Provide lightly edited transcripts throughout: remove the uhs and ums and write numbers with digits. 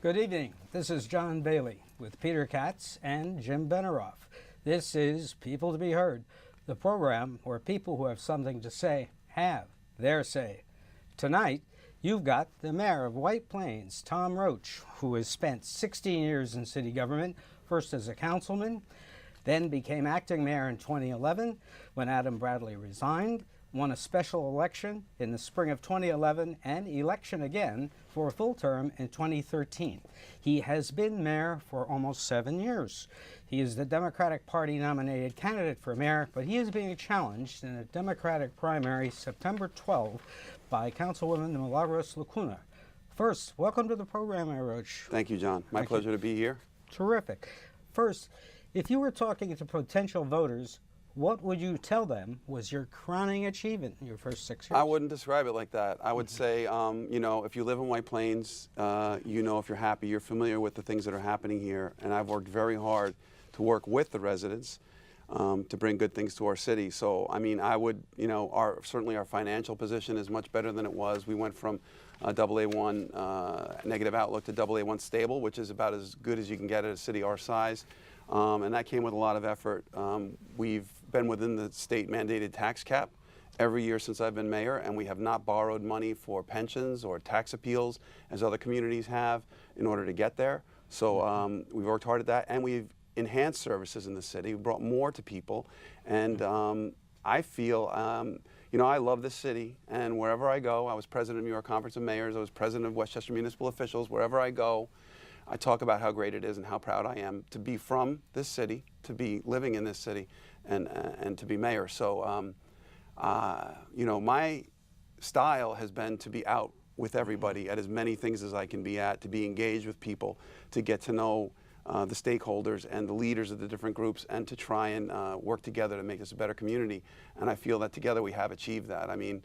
Good evening. This is John Bailey with Peter Katz and Jim Beneroff. This is People to Be Heard, the program where people who have something to say have their say. Tonight, you've got the mayor of White Plains, Tom Roach, who has spent 16 years in city government, first as a councilman, then became acting mayor in 2011 when Adam Bradley resigned, won a special election in the spring of 2011 and election again for a full term in 2013. He has been mayor for almost 7 years. He is the Democratic Party nominated candidate for mayor, but he is being challenged in a Democratic primary September 12 by Councilwoman Milagros Lacuna. First, welcome to the program, Mayor Roach. Thank you, John. My pleasure to be here. Terrific. First, if you were talking to potential voters, what would you tell them was your crowning achievement in your first 6 years? I wouldn't describe it like that. I would say, you know, if you live in White Plains, you know if you're happy, you're familiar with the things that are happening here. And I've worked very hard to work with the residents to bring good things to our city. So, I mean, I would, you know, certainly our financial position is much better than it was. We went from AA1 negative outlook to AA1 stable, which is about as good as you can get at a city our size. And that came with a lot of effort. We've been within the state mandated tax cap every year since I've been mayor, and we have not borrowed money for pensions or tax appeals as other communities have in order to get there. So we've worked hard at that, and we've enhanced services in the city. We brought more to people, and I feel, you know, I love this city, and wherever I go, I was president of the New York Conference of Mayors, I was president of Westchester Municipal Officials, wherever I go, I talk about how great it is and how proud I am to be from this city, to be living in this city, and to be mayor. So, you know, my style has been to be out with everybody at as many things as I can be at, to be engaged with people, to get to know the stakeholders and the leaders of the different groups, and to try and work together to make this a better community. And I feel that together we have achieved that. I mean,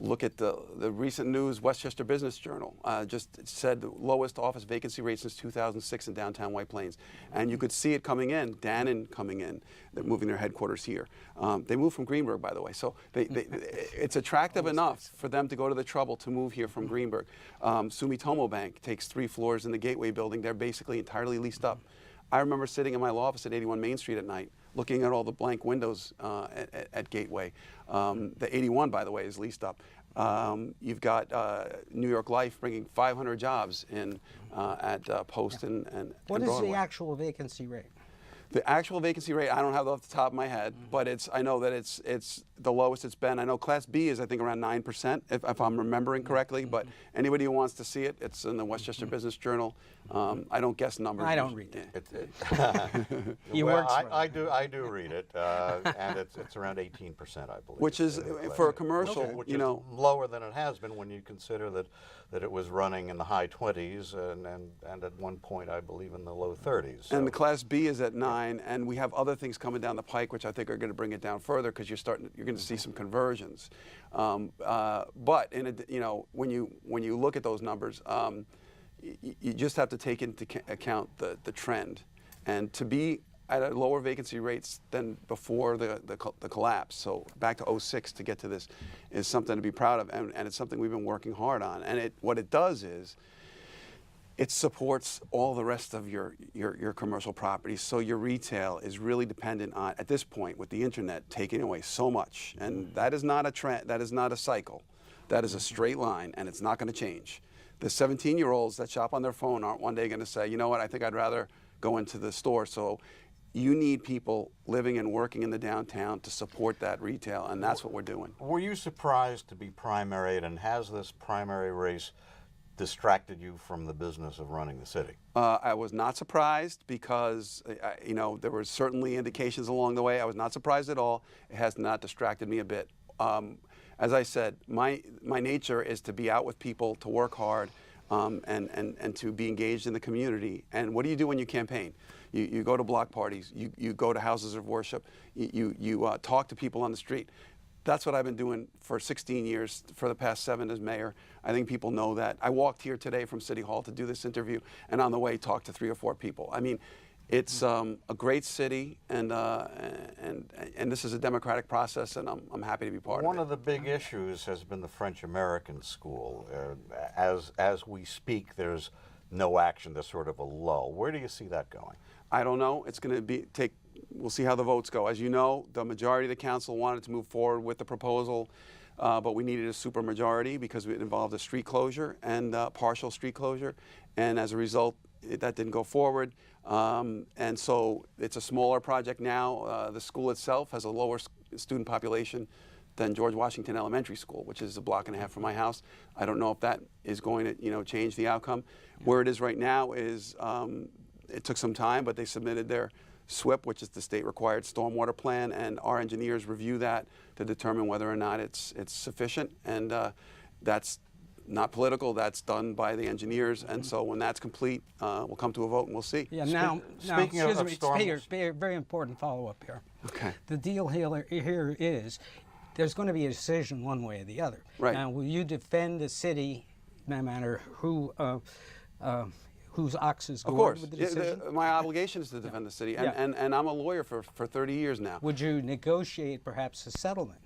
look at the recent news. Westchester Business Journal just said the lowest office vacancy rate since 2006 in downtown White Plains. And you could see it coming in, Dannon coming in. They're moving their headquarters here. They moved from Greenburgh, by the way. So it's attractive enough for them to go to the trouble to move here from Greenburgh. Sumitomo Bank takes 3 floors in the Gateway building. They're basically entirely leased up. I remember sitting in my law office at 81 Main Street at night, looking at all the blank windows at Gateway. The 81, by the way, is leased up. You've got New York Life bringing 500 jobs in at Post and What is Broadway. the actual vacancy rate? The actual vacancy rate, I don't have it off the top of my head, but I know that it's the lowest it's been. I know Class B is, I think, around 9%, if I'm remembering correctly. But anybody who wants to see it, it's in the Westchester Business Journal. I don't guess numbers. I don't read it. Well, I do read it, and it's around 18%, I believe. Which is, for a commercial, which you is know, lower than it has been when you consider that it was running in the high 20s and at one point, I believe, in the low 30s. So. And the Class B is at 9, and we have other things coming down the pike, which I think are going to bring it down further, because you're going to see some conversions. But you know, when you look at those numbers, you just have to take into account the trend, and to be at a lower vacancy rates than before the collapse. So back to 06 to get to this is something to be proud of, and it's something we've been working hard on. And what it does is it supports all the rest of your commercial properties. So your retail is really dependent on, at this point, with the internet taking away so much. And that is not a trend, that is not a cycle. That is a straight line, and it's not going to change. The 17-year-olds that shop on their phone aren't one day going to say, you know what, I think I'd rather go into the store. So you need people living and working in the downtown to support that retail, and that's what we're doing. Were you surprised to be primaried, and has this primary race distracted you from the business of running the city? I was not surprised because, you know, there were certainly indications along the way. I was not surprised at all. It has not distracted me a bit. As I said, my nature is to be out with people, to work hard, and to be engaged in the community. And what do you do when you campaign? You go to block parties, you go to houses of worship, you talk to people on the street. That's what I've been doing for 16 years, for the past 7 as mayor. I think people know that. I walked here today from City Hall to do this interview, and on the way talked to 3 or 4 people. I mean, it's a great city, and this is a democratic process, and I'm happy to be part of it. One of the big issues has been the French-American school. As we speak, there's no action, there's sort of a lull. Where do you see that going? I don't know. It's going to we'll see how the votes go. As you know, the majority of the council wanted to move forward with the proposal, but we needed a supermajority because it involved a street closure and partial street closure. And as a result, that didn't go forward. And so it's a smaller project now. The school itself has a lower student population than George Washington Elementary School, which is a block and a half from my house. I don't know if that is going to, change the outcome. Where it is right now is it took some time, but they submitted their SWIP, which is the state-required stormwater plan, and our engineers review that to determine whether or not it's sufficient. And that's not political. That's done by the engineers. And so when that's complete, we'll come to a vote and we'll see. Yeah. Now, Speaking of storms, Speaker, very important follow-up here. Okay. The deal here is there's going to be a decision one way or the other. Right. Now, will you defend the city, no matter whose ox is Of gored course. with the decision? My obligation is to defend the city. And I'm a lawyer for 30 years now. Would you negotiate perhaps a settlement?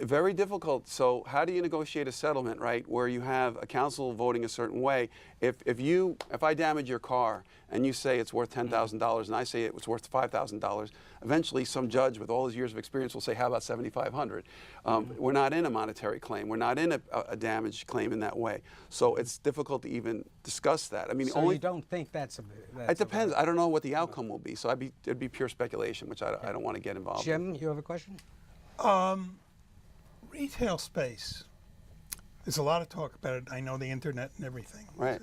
Very difficult. So how do you negotiate a settlement, right, where you have a council voting a certain way? If I damage your car and you say it's worth $10,000 and I say it was worth $5,000, eventually some judge with all his years of experience will say, how about $7,500? We're not in a monetary claim. We're not in a damage claim in that way. So it's difficult to even discuss that. I mean, So you don't think that's it depends. I don't know what the outcome will be. So it'd be pure speculation, which I don't want to get involved in. Jim, you have a question? Retail space. There's a lot of talk about it. I know the internet and everything. Right.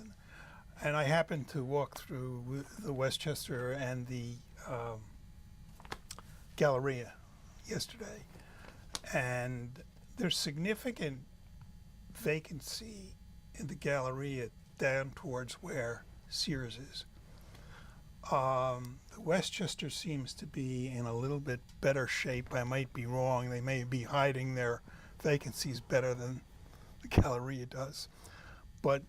And I happened to walk through the Westchester and the Galleria yesterday, and there's significant vacancy in the Galleria down towards where Sears is. The Westchester seems to be in a little bit better shape. I might be wrong. They may be hiding their vacancies better than the Galleria does. But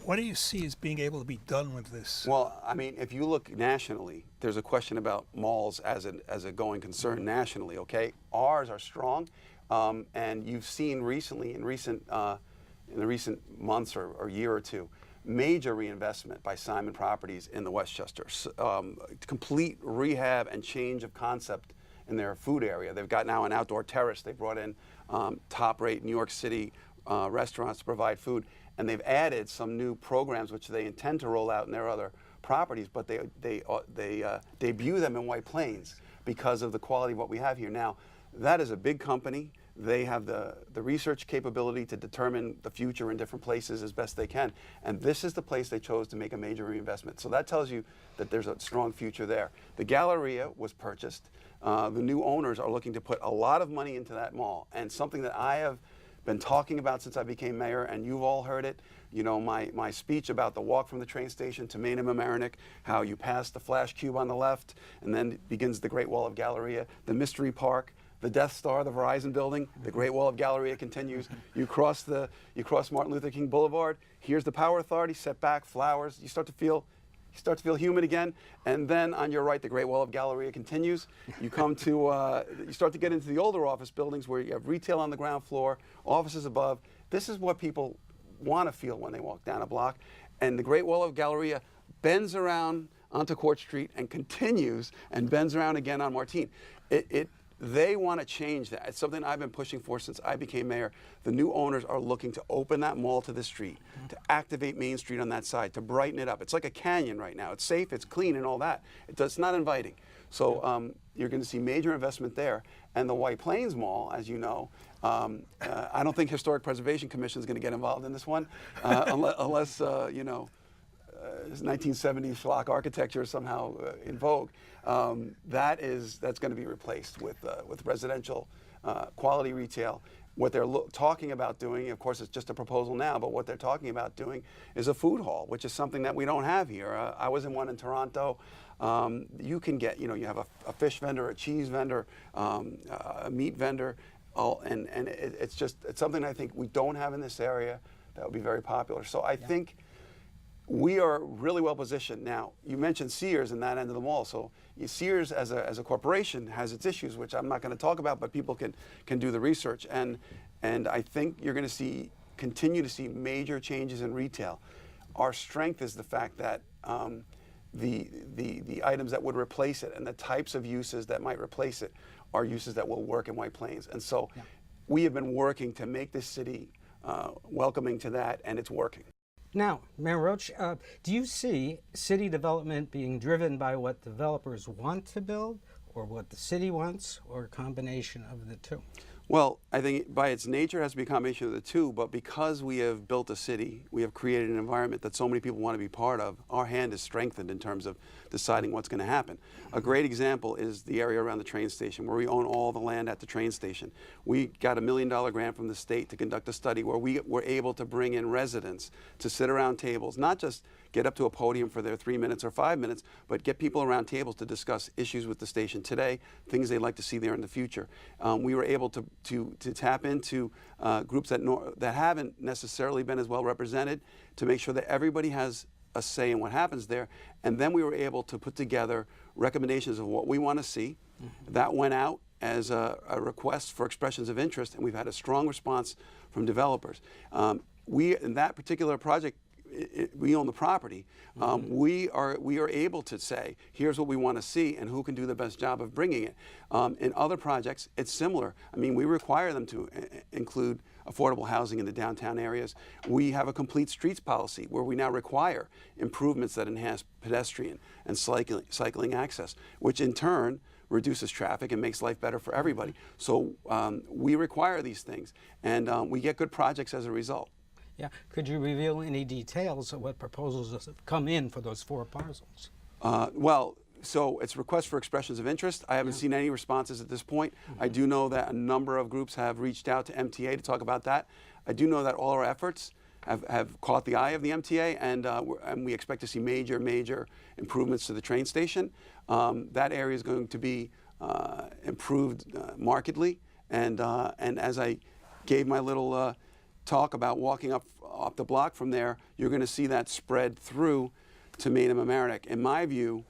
what do you see as being able to be done with this? Well, I mean, if you look nationally, there's a question about malls as a going concern nationally, okay? Ours are strong, and you've seen recently, in the recent months or year or two, major reinvestment by Simon Properties in the Westchester. Complete rehab and change of concept in their food area. They've got now an outdoor terrace. They brought in top-rate New York City restaurants to provide food, and they've added some new programs which they intend to roll out in their other properties, but they debut them in White Plains because of the quality of what we have here. Now, that is a big company. They have the research capability to determine the future in different places as best they can. And this is the place they chose to make a major reinvestment. So that tells you that there's a strong future there. The Galleria was purchased. The new owners are looking to put a lot of money into that mall. And something that I have been talking about since I became mayor, and you've all heard it, my speech about the walk from the train station to Main and Mamaroneck, how you pass the Flash Cube on the left, and then begins the Great Wall of Galleria, the Mystery Park, the Death Star, the Verizon building, the Great Wall of Galleria continues. You cross Martin Luther King Boulevard. Here's the Power Authority, set back, flowers. You start to feel human again. And then on your right, the Great Wall of Galleria continues. You come to, you start to get into the older office buildings where you have retail on the ground floor, offices above. This is what people want to feel when they walk down a block. And the Great Wall of Galleria bends around onto Court Street and continues and bends around again on Martine. They want to change that. It's something I've been pushing for since I became mayor. The new owners are looking to open that mall to the street, to activate Main Street on that side, to brighten it up. It's like a canyon right now. It's safe, it's clean, and all that. It's not inviting. So you're going to see major investment there. And the White Plains Mall, as you know, I don't think Historic Preservation Commission is going to get involved in this one, unless 1970s schlock architecture is somehow in vogue. That's going to be replaced with residential quality retail. What they're talking about doing, of course, it's just a proposal now, but what they're talking about doing is a food hall, which is something that we don't have here. I was in one in Toronto. You can get, you have a fish vendor, a cheese vendor, a meat vendor, and it's something I think we don't have in this area that would be very popular. So I think we are really well positioned. Now, you mentioned Sears and that end of the mall. So Sears as a corporation has its issues, which I'm not going to talk about, but people can do the research. And I think you're going to continue to see major changes in retail. our strength is the fact that the items that would replace it and the types of uses that might replace it are uses that will work in White Plains. And so we have been working to make this city welcoming to that, and it's working. Now, Mayor Roach, do you see city development being driven by what developers want to build, or what the city wants, or a combination of the two? Well, I think by its nature it has to be a combination of the two, but because we have built a city, we have created an environment that so many people want to be part of, our hand is strengthened in terms of deciding what's going to happen. A great example is the area around the train station, where we own all the land at the train station. We got a $1 million grant from the state to conduct a study where we were able to bring in residents to sit around tables, not just get up to a podium for their 3 minutes or 5 minutes, but get people around tables to discuss issues with the station today, things they'd like to see there in the future. We were able to tap into groups that haven't necessarily been as well represented, to make sure that everybody has a say in what happens there. And then we were able to put together recommendations of what we want to see. That went out as a request for expressions of interest, and we've had a strong response from developers. In that particular project, we own the property. We are able to say, here's what we want to see and who can do the best job of bringing it. In other projects, it's similar. I mean, we require them to include affordable housing in the downtown areas. We have a complete streets policy where we now require improvements that enhance pedestrian and cycling access, which in turn reduces traffic and makes life better for everybody. So we require these things, and we get good projects as a result. Yeah. Could you reveal any details of what proposals have come in for those 4 parcels? Well, so it's requests for expressions of interest. I haven't seen any responses at this point. I do know that a number of groups have reached out to MTA to talk about that. I do know that all our efforts have caught the eye of the MTA, and we expect to see major improvements to the train station. That area is going to be improved markedly, and as I gave my little talk about walking up the block from there, you're going to see that spread through to Main and Mamaroneck. In my view,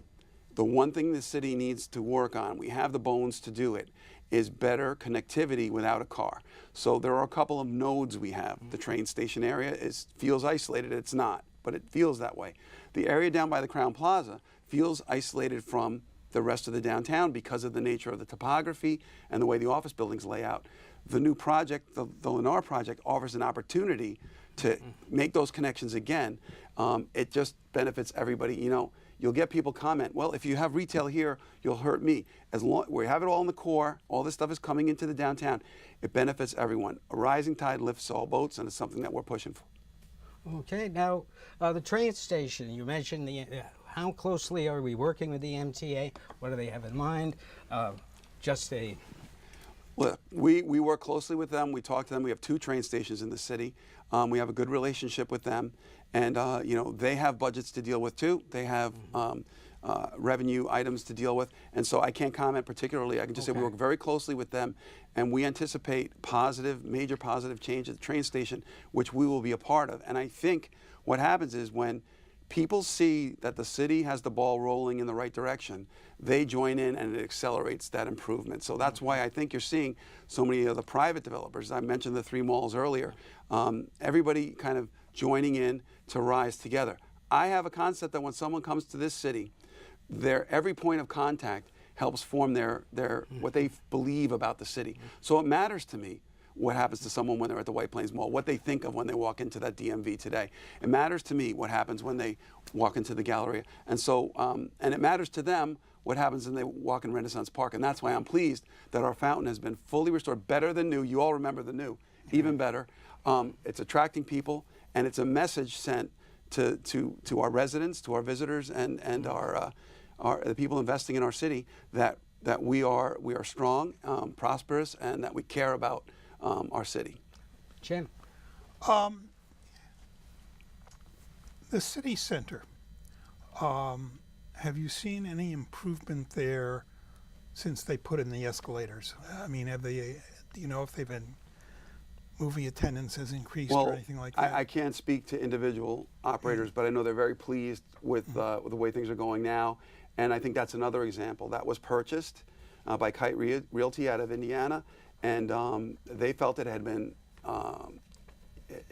the one thing the city needs to work on, we have the bones to do it, is better connectivity without a car. So there are a couple of nodes we have. The train station area feels isolated. It's not, but it feels that way. The area down by the Crowne Plaza feels isolated from the rest of the downtown because of the nature of the topography and the way the office buildings lay out. The new project, the Lennar project, offers an opportunity to make those connections again. It just benefits everybody. You know, you'll get people comment, well, if you have retail here, you'll hurt me. As long we have it all in the core, all this stuff is coming into the downtown, it benefits everyone. A rising tide lifts all boats, and it's something that we're pushing for. Okay, now the train station, you mentioned how closely are we working with the MTA? What do they have in mind? Look, we work closely with them. We talk to them. We have 2 train stations in the city. We have a good relationship with them, and you know, they have budgets to deal with too. They have revenue items to deal with, and so I can't comment particularly. I can just say we work very closely with them, and we anticipate major positive change at the train station, which we will be a part of. And I think what happens is when people see that the city has the ball rolling in the right direction, they join in, and it accelerates that improvement. So that's why I think you're seeing so many of the private developers. I mentioned the 3 malls earlier. Everybody kind of joining in to rise together. I have a concept that when someone comes to this city, every point of contact helps form what they believe about the city. So it matters to me what happens to someone when they're at the White Plains Mall, what they think of when they walk into that DMV today. It matters to me what happens when they walk into the Galleria. And so, and it matters to them what happens when they walk in Renaissance Park. And that's why I'm pleased that our fountain has been fully restored, better than new. You all remember the new, even better. It's attracting people, and it's a message sent to our residents, to our visitors, and the people investing in our city that we are strong, prosperous, and that we care about our city. Jim? The city center, have you seen any improvement there since they put in the escalators? I mean, do you know if they've been movie attendance has increased or anything like that? I can't speak to individual operators, but I know they're very pleased with the way things are going now. And I think that's another example. That was purchased by Kite Realty out of Indiana, and they felt it had been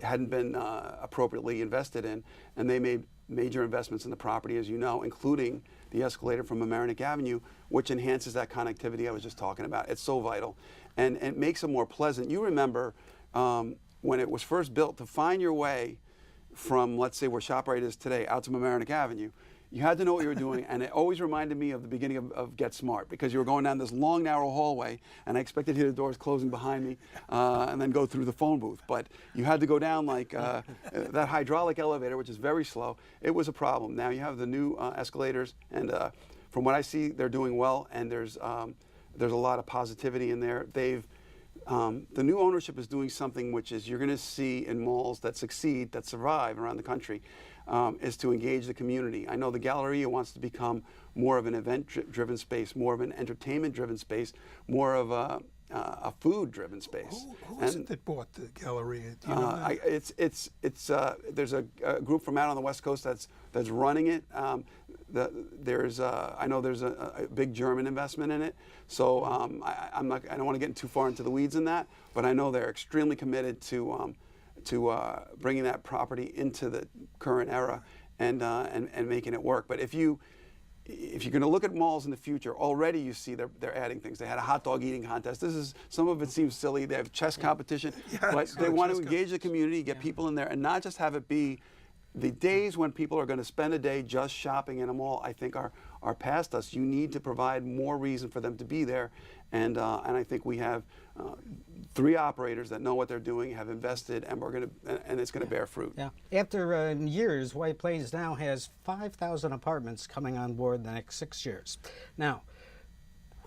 hadn't been appropriately invested in, and they made major investments in the property, as you know, including the escalator from Amerenik Avenue, which enhances that connectivity I was just talking about. It's so vital, and it makes it more pleasant. You remember when it was first built, to find your way from, let's say, where ShopRite is today, out to Amerenik Avenue, you had to know what you were doing, and it always reminded me of the beginning of Get Smart, because you were going down this long, narrow hallway, and I expected to hear the doors closing behind me, and then go through the phone booth. But you had to go down like that hydraulic elevator, which is very slow. It was a problem. Now you have the new escalators, and from what I see, they're doing well, and there's a lot of positivity in there. The new ownership is doing something which is you're going to see in malls that succeed, that survive around the country, is to engage the community. I know the Galleria wants to become more of an event-driven space, more of an entertainment-driven space, more of a food-driven space. Who is it that bought the Galleria? Do you know that? There's a group from out on the West Coast that's running it. I know there's a big German investment in it. So I don't want to get too far into the weeds in that, but I know they're extremely committed to bringing that property into the current era and making it work. But if you're going to look at malls in the future, already you see they're adding things. They had a hot dog eating contest. Some of it seems silly. They have chess competition, but they want to engage the community, get people in there, and not just have it be the days when people are going to spend a day just shopping in a mall. I think are past us. You need to provide more reason for them to be there, and I think we have 3 operators that know what they're doing, have invested, and it's going to bear fruit. Yeah. After years, White Plains now has 5,000 apartments coming on board the next 6 years. Now,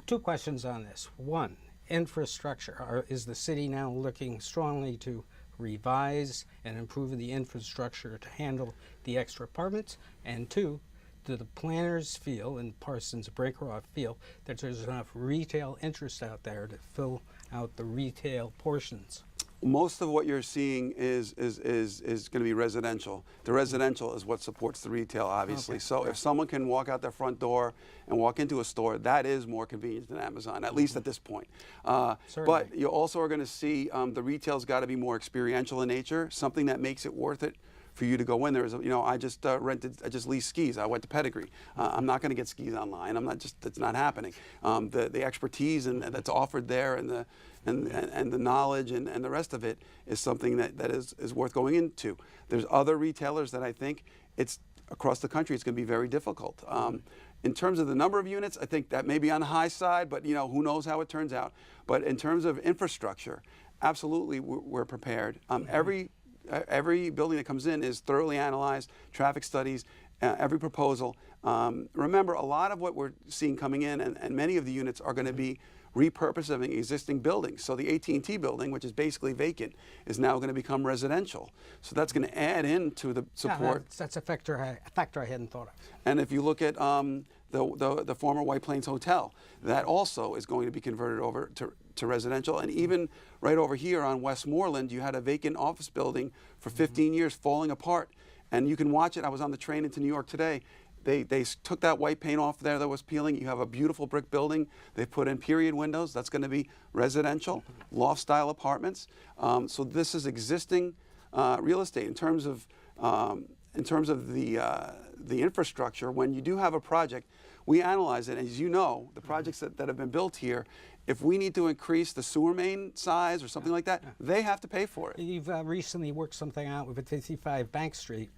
2 questions on this. One, infrastructure. Is the city now looking strongly to revise and improve the infrastructure to handle the extra apartments? And 2, do the planners feel, and Parsons Breakeroff feel, that there's enough retail interest out there to fill out the retail portions? Most of what you're seeing is going to be residential. The residential is what supports the retail, obviously. Okay. So if someone can walk out their front door and walk into a store, that is more convenient than Amazon, at least at this point. But you also are going to see the retail's got to be more experiential in nature, something that makes it worth it for you to go in there. I just leased skis. I went to Pedigree. I'm not going to get skis online. It's not happening. The expertise that's offered there, and the knowledge and the rest of it is something that is worth going into. There's other retailers that I think across the country it's going to be very difficult. In terms of the number of units, I think that may be on the high side, but who knows how it turns out. But in terms of infrastructure, absolutely we're prepared. Every building that comes in is thoroughly analyzed, traffic studies, every proposal. Remember, a lot of what we're seeing coming in, and many of the units are going to be repurposing existing buildings. So the AT&T building, which is basically vacant, is now going to become residential. So that's going to add into the support. Yeah, that's a factor I hadn't thought of. And if you look at the former White Plains Hotel, that also is going to be converted over to residential. And even right over here on Westmoreland, you had a vacant office building for 15 years falling apart. And you can watch it. I was on the train into New York today. They took that white paint off there that was peeling. You have a beautiful brick building. They put in period windows. That's going to be residential, loft-style apartments. So this is existing real estate. In terms of the infrastructure, when you do have a project, we analyze it. And as you know, the projects that have been built here, if we need to increase the sewer main size or something like that, they have to pay for it. You've recently worked something out with 55 Bank Street,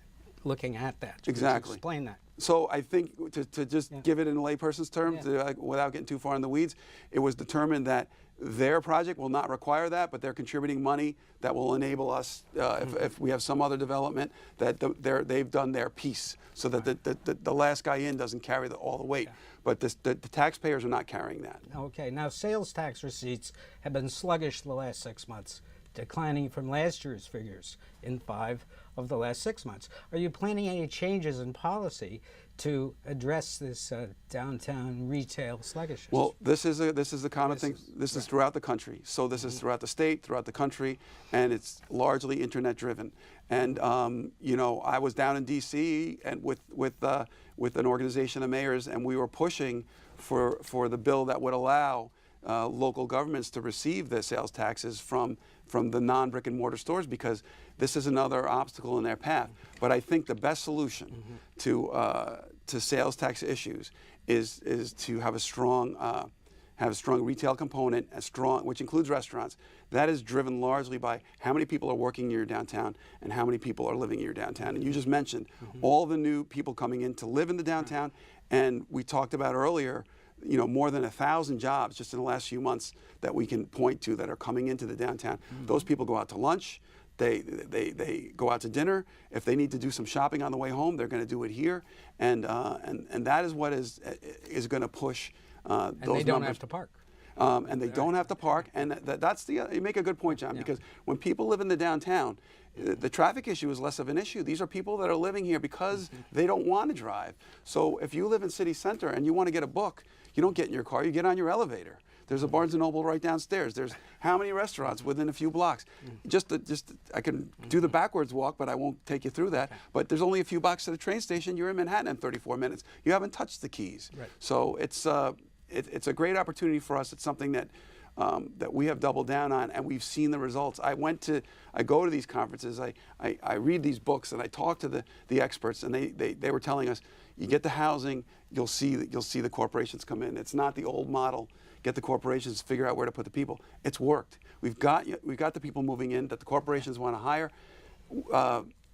looking at that. Exactly. Explain that. So I think to just give it in layperson's terms, without getting too far in the weeds, it was determined that their project will not require that, but they're contributing money that will enable us, if we have some other development, that they've done their piece, so that the last guy in doesn't carry all the weight. But the taxpayers are not carrying that. Okay. Now, sales tax receipts have been sluggish the last 6 months, declining from last year's figures in 5 of the last 6 months. Are you planning any changes in policy to address this downtown retail sluggishness? Well, this is a common thing. This is throughout the country. So this is throughout the state, throughout the country, and it's largely internet driven. And I was down in D.C. and with an organization of mayors, and we were pushing for the bill that would allow local governments to receive their sales taxes from from the non-brick and mortar stores, because this is another obstacle in their path. But I think the best solution to sales tax issues is to have a strong retail component, which includes restaurants. That is driven largely by how many people are working in your downtown and how many people are living in your downtown. And you just mentioned all the new people coming in to live in the downtown, and we talked about earlier, more than 1,000 jobs just in the last few months that we can point to that are coming into the downtown. Those people go out to lunch. They go out to dinner. If they need to do some shopping on the way home, they're going to do it here, and that is what is going to push those numbers. And they don't have to park. And they don't have to park, and that's you make a good point, John, because when people live in the downtown, the traffic issue is less of an issue. These are people that are living here because they don't want to drive. So if you live in city center and you want to get a book, you don't get in your car, you get on your elevator. There's a Barnes & Noble right downstairs. There's how many restaurants within a few blocks? I can do the backwards walk, but I won't take you through that. But there's only a few blocks to the train station. You're in Manhattan in 34 minutes. You haven't touched the Keys. Right. So it's a great opportunity for us. It's something that we have doubled down on, and we've seen the results. I go to these conferences, I read these books, and I talk to the experts, and they were telling us, you get the housing, you'll see the corporations come in. It's not the old model. Get the corporations, figure out where to put the people. It's worked. We've got the people moving in that the corporations want to hire.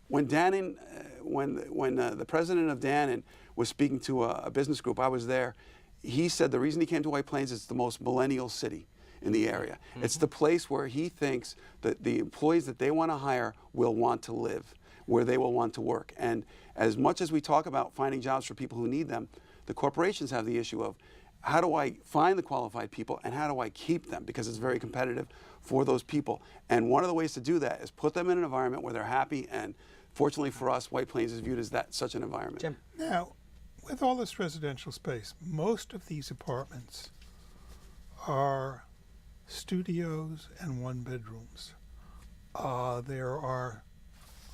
When the president of Dannon was speaking to a business group, I was there. He said the reason he came to White Plains is it's the most millennial city in the area. It's the place where he thinks that the employees that they want to hire will want to live, where they will want to work. And as much as we talk about finding jobs for people who need them, the corporations have the issue of how do I find the qualified people and how do I keep them, because it's very competitive for those people. And one of the ways to do that is put them in an environment where they're happy, and fortunately for us, White Plains is viewed as such an environment. Jim. Now, with all this residential space, most of these apartments are studios and one-bedrooms. There are,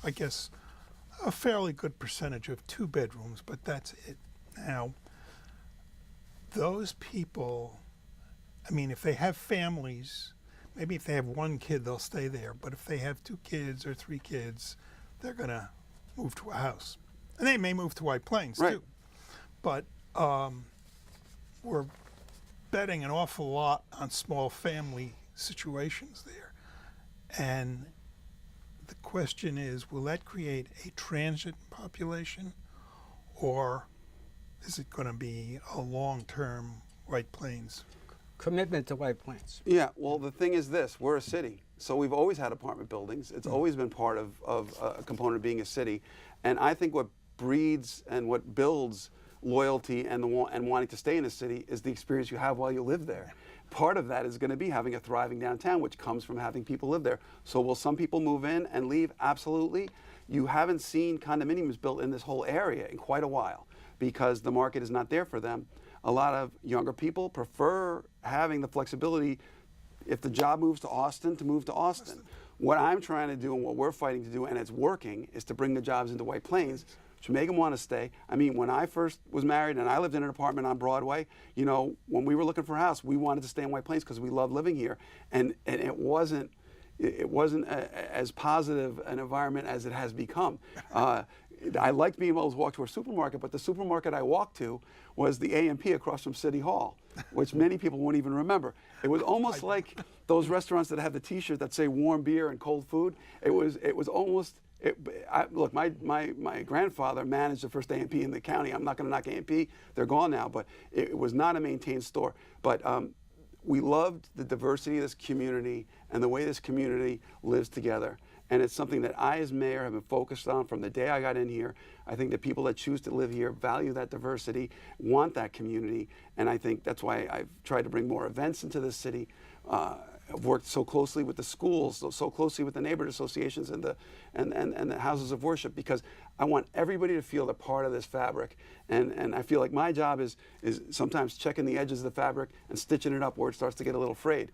I guess, a fairly good percentage of two-bedrooms, but that's it. Now, those people, I mean, if they have families, maybe if they have one kid, they'll stay there. But if they have 2 kids or 3 kids, they're going to move to a house. And they may move to White Plains, Right. too. But we're betting an awful lot on small family situations there. And the question is, will that create a transient population, or is it going to be a long-term White Plains? Commitment to White Plains. Yeah, well, the thing is this, we're a city. So we've always had apartment buildings. It's always been part of a component of being a city. And I think what breeds and what builds loyalty and wanting to stay in a city is the experience you have while you live there. Part of that is going to be having a thriving downtown, which comes from having people live there. So will some people move in and leave? Absolutely. You haven't seen condominiums built in this whole area in quite a while because the market is not there for them. A lot of younger people prefer having the flexibility, if the job moves to Austin, to move to Austin. What I'm trying to do and what we're fighting to do, and it's working, is to bring the jobs into White Plains to make them want to stay. I mean, when I first was married and I lived in an apartment on Broadway, you know, when we were looking for a house, we wanted to stay in White Plains because we loved living here. And it wasn't as positive an environment as it has become. I liked being able to walk to a supermarket, but the supermarket I walked to was the A&P across from City Hall, which many people won't even remember. It was almost like those restaurants that have the T-shirt that say warm beer and cold food. It was almost. Look, my grandfather managed the first A&P in the county. I'm not going to knock A&P; they're gone now. But it was not a maintained store. But we loved the diversity of this community and the way this community lives together. And it's something that I, as mayor, have been focused on from the day I got in here. I think the people that choose to live here value that diversity, want that community, and I think that's why I've tried to bring more events into the city. I've worked so closely with the schools, so closely with the neighborhood associations and the houses of worship, because I want everybody to feel they're part of this fabric. And I feel like my job is sometimes checking the edges of the fabric and stitching it up where it starts to get a little frayed.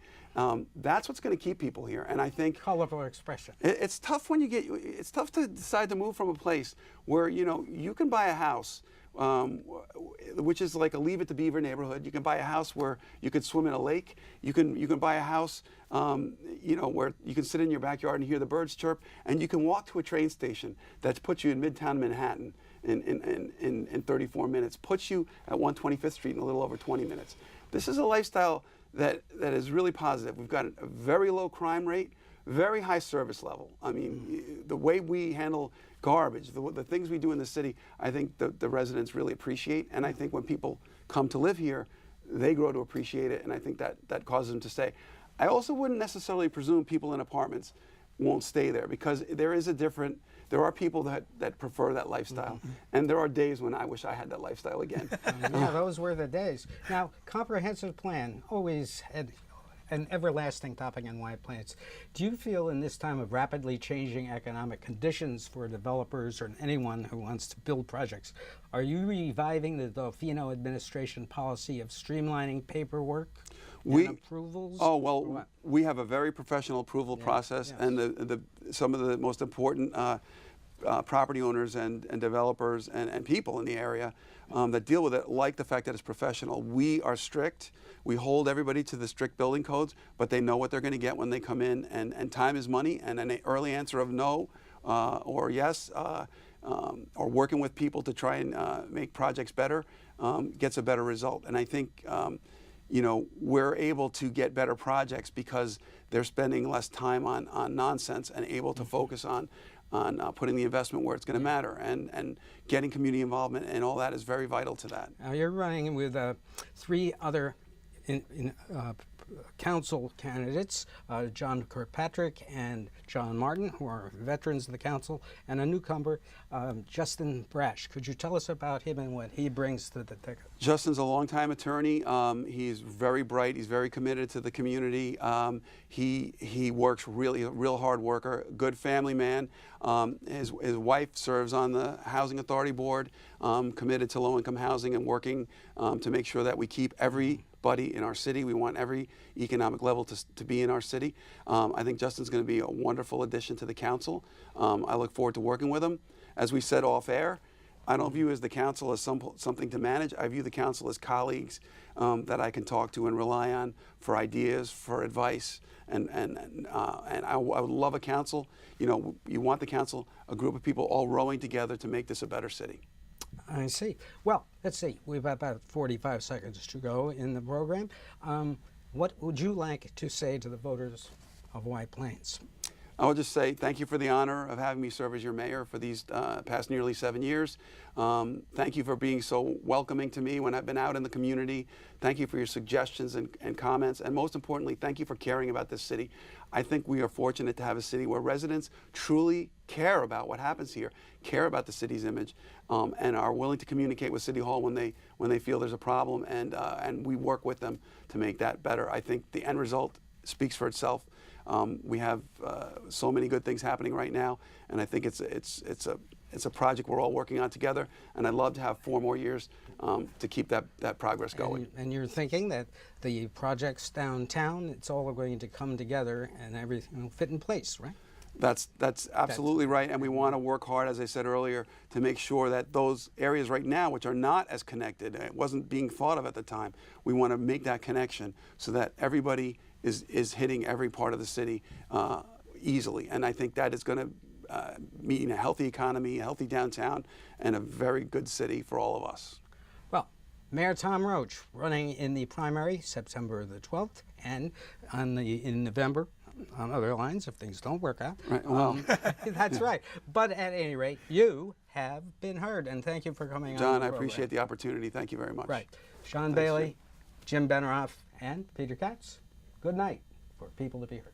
That's what's going to keep people here. And I think Colorful expression. it's tough it's tough to decide to move from a place where, you know, you can buy a house, which is like a Leave It to Beaver neighborhood. You can buy a house where you could swim in a lake. You can buy a house you know, where you can sit in your backyard and hear the birds chirp, and you can walk to a train station that's puts you in Midtown Manhattan in 34 minutes, puts you at 125th Street in a little over 20 minutes. This is a lifestyle that is really positive. We've got a very low crime rate, very high service level. I mean, the way we handle garbage, the things we do in the city, I think the residents really appreciate. And I think when people come to live here, they grow to appreciate it, and I think that causes them to stay. I also wouldn't necessarily presume people in apartments won't stay there, because there are people that prefer that lifestyle. And there are days when I wish I had that lifestyle again. Yeah, those were the days. Now, comprehensive plan, always an everlasting topic in White Plains. Do you feel in this time of rapidly changing economic conditions for developers or anyone who wants to build projects, are you reviving the Delfino administration policy of streamlining paperwork and approvals? Oh, well, we have a very professional approval process, and some of the most important property owners and developers and people in the area that deal with it like the fact that it's professional. We are strict. We hold everybody to the strict building codes, but they know what they're going to get when they come in, and time is money, and an early answer of no or yes or working with people to try and make projects better gets a better result. And I think you know, we're able to get better projects because they're spending less time on nonsense and able to focus on putting the investment where it's going to matter, and getting community involvement and all that is very vital to that. Now you're running with 3 other council candidates, John Kirkpatrick and John Martin, who are veterans of the council, and a newcomer, Justin Brash. Could you tell us about him and what he brings to the ticket? Justin's a longtime attorney. He's very bright. He's very committed to the community. He works really, a real hard worker, good family man. His wife serves on the Housing Authority Board, committed to low-income housing and working to make sure that we keep everybody in our city. We want every economic level to be in our city. I think Justin's going to be a wonderful addition to the council. I look forward to working with him. As we said off air, I don't view the council as something to manage. I view the council as colleagues that I can talk to and rely on for ideas, for advice, and I would love a council. You know, you want the council, a group of people all rowing together to make this a better city. I see. Well, let's see. We've got about 45 seconds to go in the program. What would you like to say to the voters of White Plains? I would just say thank you for the honor of having me serve as your mayor for these past nearly 7 years. Thank you for being so welcoming to me when I've been out in the community. Thank you for your suggestions and comments. And most importantly, thank you for caring about this city. I think we are fortunate to have a city where residents truly care about what happens here, care about the city's image, and are willing to communicate with City Hall when they feel there's a problem, and we work with them to make that better. I think the end result speaks for itself. We have so many good things happening right now, and I think it's a project we're all working on together. And I'd love to have 4 more years to keep that progress going. And you're thinking that the projects downtown, it's all going to come together and everything will fit in place, right? That's absolutely right, and we want to work hard, as I said earlier, to make sure that those areas right now, which are not as connected, it wasn't being thought of at the time, we want to make that connection so that everybody is hitting every part of the city easily. And I think that is going to mean a healthy economy, a healthy downtown, and a very good city for all of us. Well, Mayor Tom Roach running in the primary September the 12th, and in November on other lines if things don't work out. Right. Well. That's right. But at any rate, you have been heard, and thank you for coming on. John, I appreciate the opportunity. Thank you very much. Right. Sean Bailey, Jim Beneroff, and Peter Katz. Good night for People to Be Heard.